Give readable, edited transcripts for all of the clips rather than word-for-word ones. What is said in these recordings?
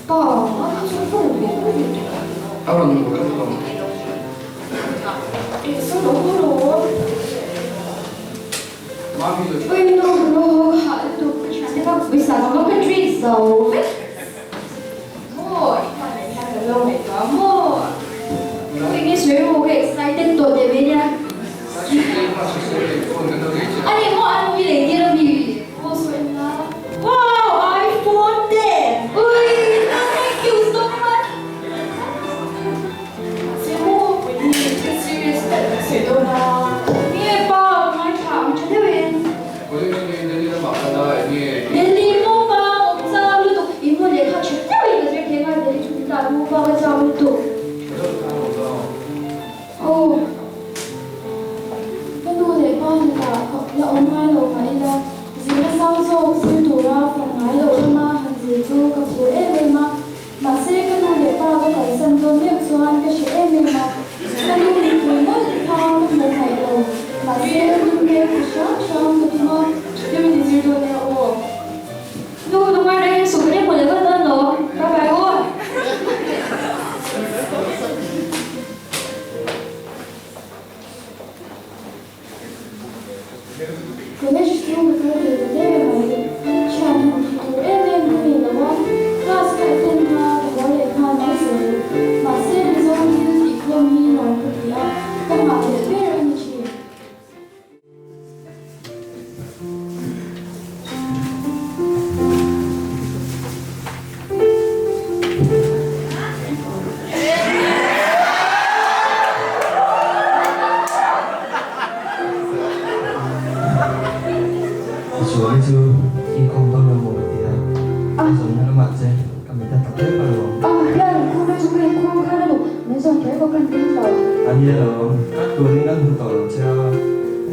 Bỏ Ahora no puedo tomar. Eso no puedo. Mami, Ui, no, tu 내가 bisa sama country so. Amor, hello, amor. Ui, sono excited to deveria. 아니 뭐 아무 일 얘기를 미. 뭐 소리나? Wow, iPhone 10. Ui, thank you so much. Semo, we need to serious 세도나. 예, 봐, 많이 참 저대로. 고생이 내리는 막하다 이게 넬리 모바 없자루도 이번에 같이 때리는 게 걔가 내리 준다 모바가 자루도. Hello, để con là ông hai đầu phải là gì nó sao số siêu thủ ra phần hai đầu mà hàng gì tu gặp của em mà sẽ cái này để ba có phải sân tôi biết số anh cái chuyện em mà cái lúc mình cười mất thao một ngày đầu mà sẽ luôn nghe của sáng trong cái mà nhưng mình chỉ đồ này ồ 누구 동아리 소리 보내거든 너 가봐요. Quando ci stiamo vedendo deve c'è un evento no classe che vuole fare ma se bisogna di come non come per amici Chú ơi chú, khi không có được một thì giống như mặt trên, cảm thấy thật tuyệt vời luôn. 야, 코를 주고 코 하나도 내서 결국 간 된다. 아니에요, các tôi nên đã hưởng tỏ cho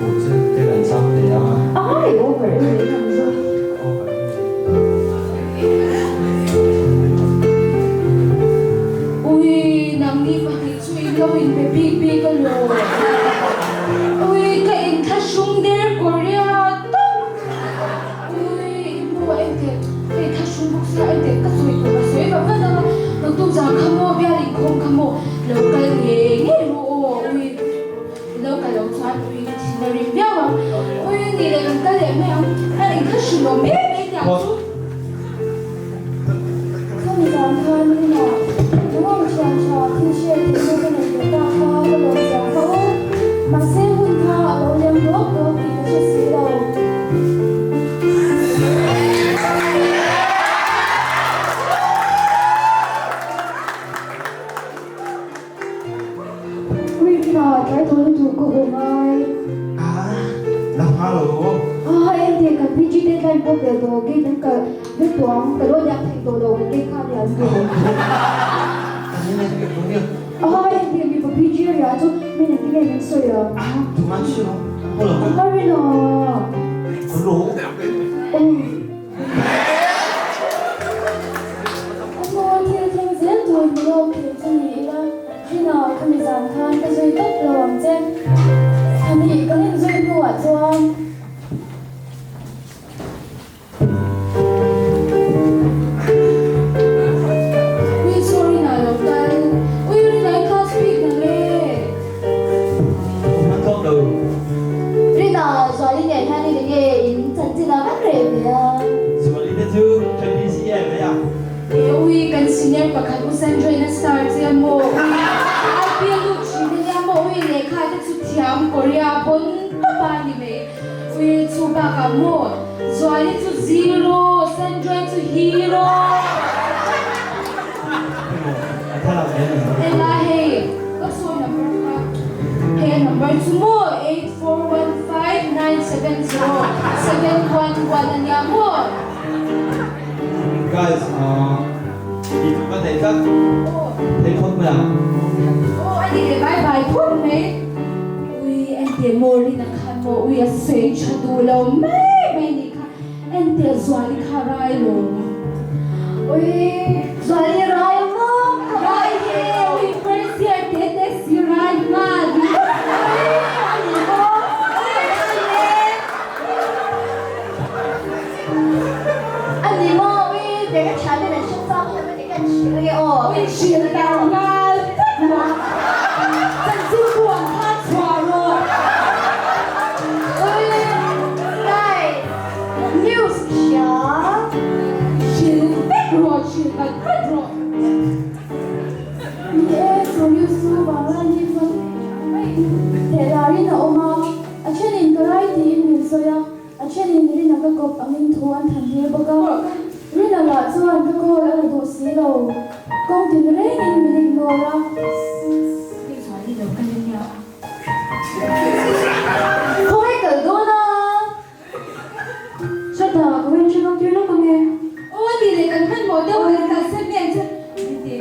một chiếc cái lần sau để 이거 왜 이러면서 Ui, nằm đi vào cái suy đâu in về bi bi cái lồ. Ui, cái in thắt sung đế Korea tốt. Ui, mua em thì cái thắt sung bốc ra em thì cắt rồi của bà suy và vẫn là nó tung ra khăm mô bia đình không khăm mô lâu cái nghề nghe mô ui lâu cái lâu xoát ui chỉ là rìm béo mà ui nghề là cái lệ mẹ ông anh in thắt sung nó mẹ mẹ nhạc chút không bị giảm thân như nào đúng không chàng trò thiên chia thì tôi cái này được ta kho cái lồng giảm phẫu mà sẽ hôn tha ở lâu liêm đốt đốt thì nó sẽ xí đầu Ui là cái tôi thuộc của hôm nay làm hoa rồi. em thì cần PG deadline của cái đồ cái những cái viết toán cái đôi nhạc thành tổ đầu cái khác là gì Anh ấy biết không nhỉ? em thì bị một PG rồi chứ mình là cái này mình soi rồi Đúng anh chưa? Không là anh nói nó có lố. anh nói thì thêm dễ rồi nhiều kiểu gì nghĩ là khi nào không bị giảm than cái dây tóc là bằng trên thằng thì có nên dây nụ ở cho anh Ui sorry na lòng tay Ui rin na class week na le Không ăn tốt đâu. Rin na giỏi đi nhảy hai đi để nghe in chân chỉ là bắt rể vậy à Rồi đi đến thứ chơi đi xí em đấy à? Ui kan senior pa kan usan join na start siya mo Ai pia lu chi niya mo ui le khai ta chu thiam Korea pon pa ni me Ui chu ba ka mo giỏi đi chu zero san join chu hero Thế là thế này. Ela hey what's your number ka Hey number two mo 8415970 711 niya mo Guys, thì chúng có thể rất thấy không nhỉ? anh đi để bye bye thuốc mấy ui anh tiền mua đi nè khăn mua ui sẽ cho đủ lâu mấy mấy đi khăn anh tiền doa đi khá rai luôn ui doa đi rai không rai đi ui first year đến next year rai mà đi anh đi mua ui để cái trái này là không sao không phải cái chỉ cái ไม่เชื่อแต่ว่าฉันชื่อพวงท่าชวาโรได้นิวส์ชาชื่อเป็กโรชื่อเป็กโรเย้ตัวยูสูบาร์นี่ฟังเทรารินาโอมาอาเชนินก็ไรดีมินโซยาอาเชนินรินาก็กบอามินทวนทันเดียบก็รินาลาจวนก็โกแล้วดูสีโลกองถึงเร่งมิลิงโนราที่สอนที่เดียวกันเนี่ยเขาให้เกิดโดนะชัดดาก็เป็นฉันต้องเจอลูกคนนี้โอ้ดีเลยกันท่านหมอเดี๋ยวเลยกันเส้นเนี่ยจะ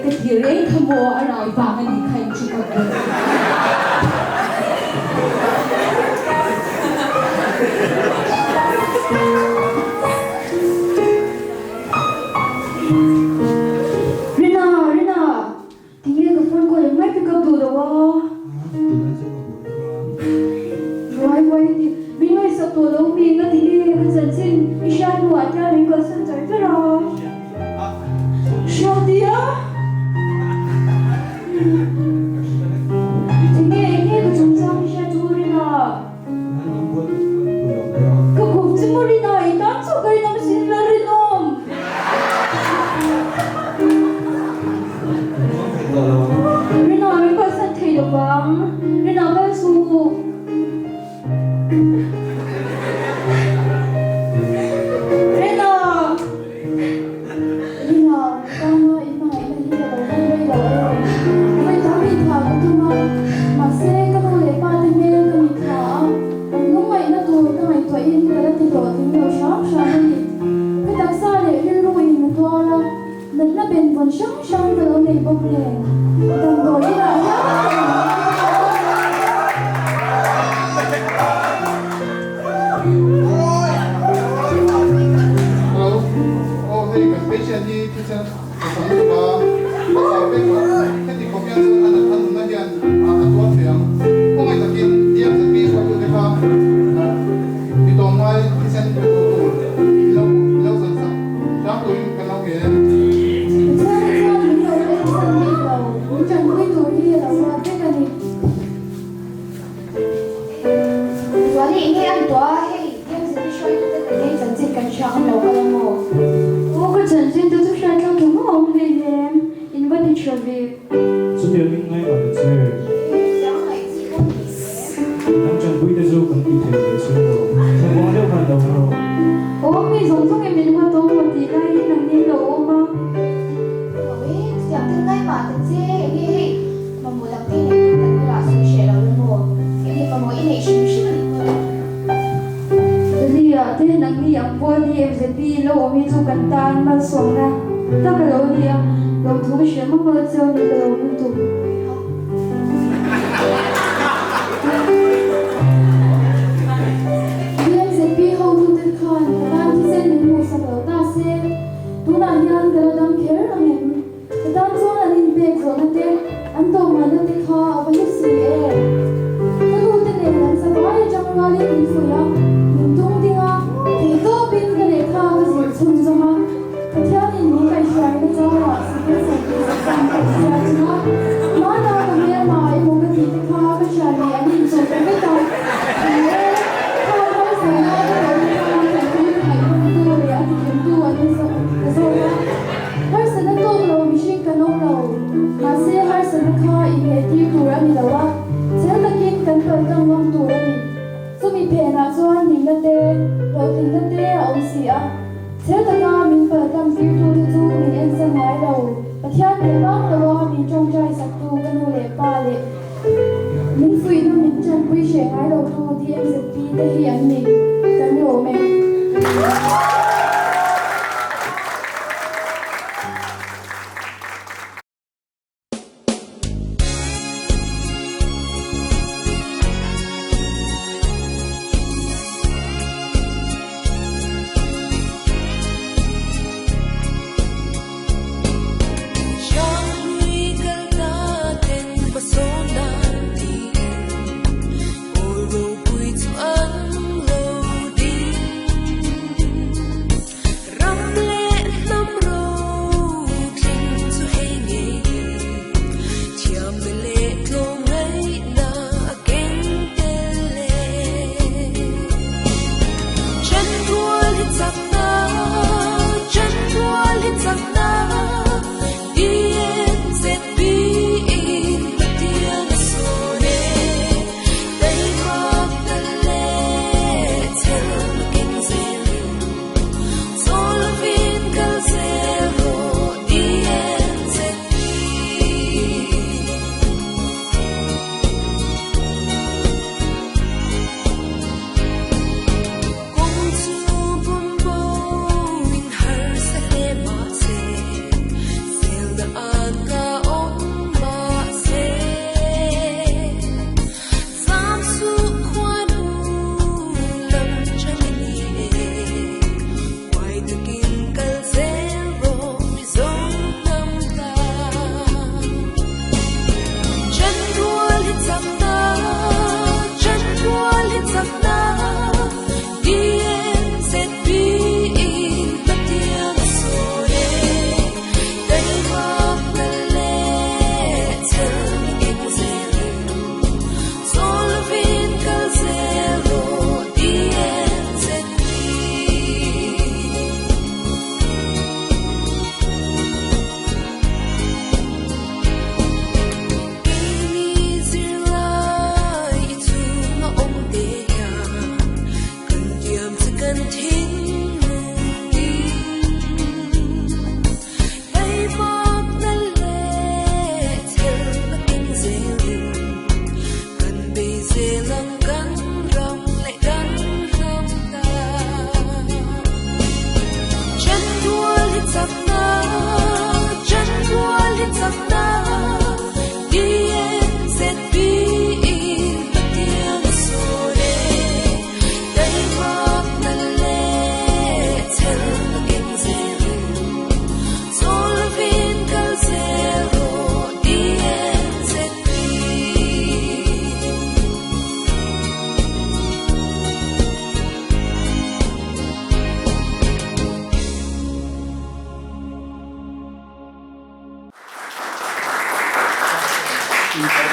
ก็ที่เร่งขโมยอะไรบางอันนี้ใครช่วยกัน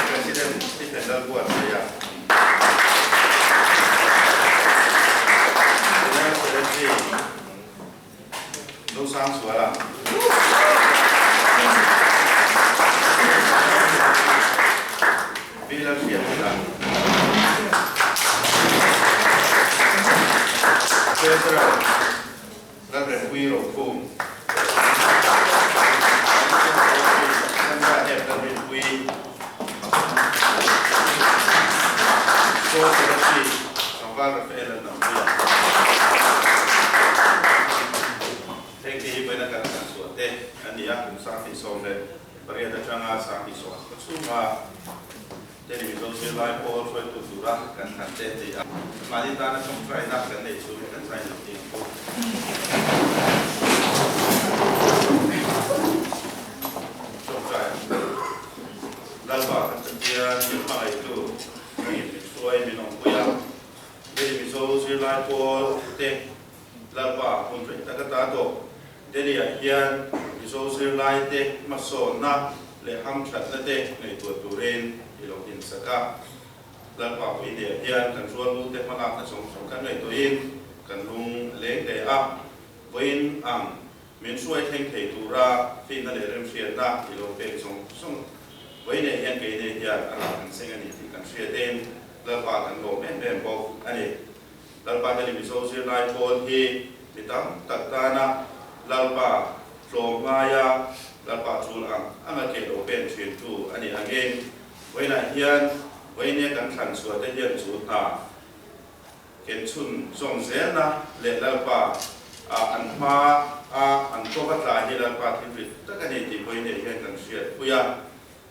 President Stephen Dalbuat saya. Dengan Secretary Nusang Suara. Bila Fiatila. Federal Reverend Wiro Kum. Masona le ham chat na te nei tu turin ilong in saka lan pa wi de hian kan sual lu te malak na song kan nei to in kan lung le te a voin ang min suai theng thei tu ra fin na le rem sia na ilong pe song voin ne hian ke ne hian ala kan seng ani ti kan sia ten lan pa kan lo men ben bo ani lan pa de mi so sia lai pol hi mitam tak ta na lan pa so maya Lapa Chulang, Amake Open Chin Tu, and again, when I hear, when you can transfer the year to Ken Chun, Song Zena, let Lapa, and Ma, and Tobata, Hilapa, Takaniti, when they can share. We are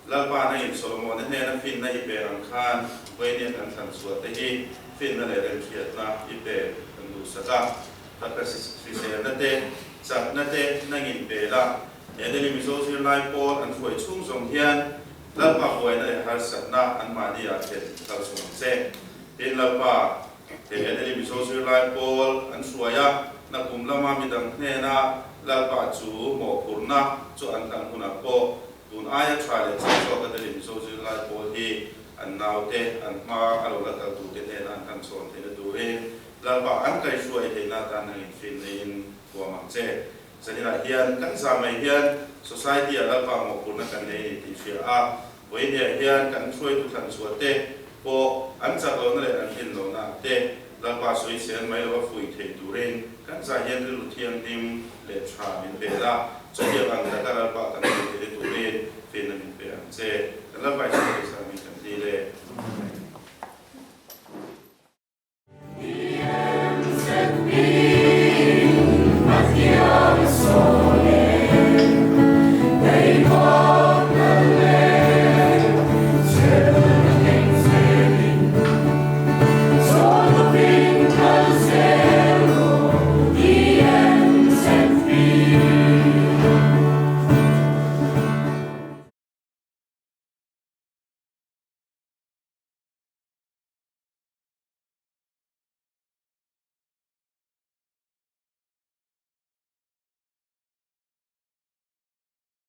Lapa in Solomon, and then Fin Naipe and Khan, when you can transfer the heat, Fin and Fiatna, Ipe, and Lusaka, Takas, she said that day, Sapnate, Nangin Bela. Jadi misalnya lai pol an foi chung song hian lapa foi na har satna an mani ya ke tal song se tin lapa jadi misalnya lai pol an suaya na kumlama midang ne na lapa chu mo purna chu an tan kuna po tun aya trale so ka jadi misalnya lai pol hi an naute an ma alo la ta tu te ne an tan son te durin lapa an kai suai te na tan ngin fin in ko ma che Sanila hian kan samai hian society ala pa mo puna kan nei ti sia a voi ne hian kan throi tu than suate po an cha lo na le an hin lo na te la pa soi sian mai lo fui thei tu ren kan sa hian lu thiang tim le tha min be la cha hian an da ka la pa kan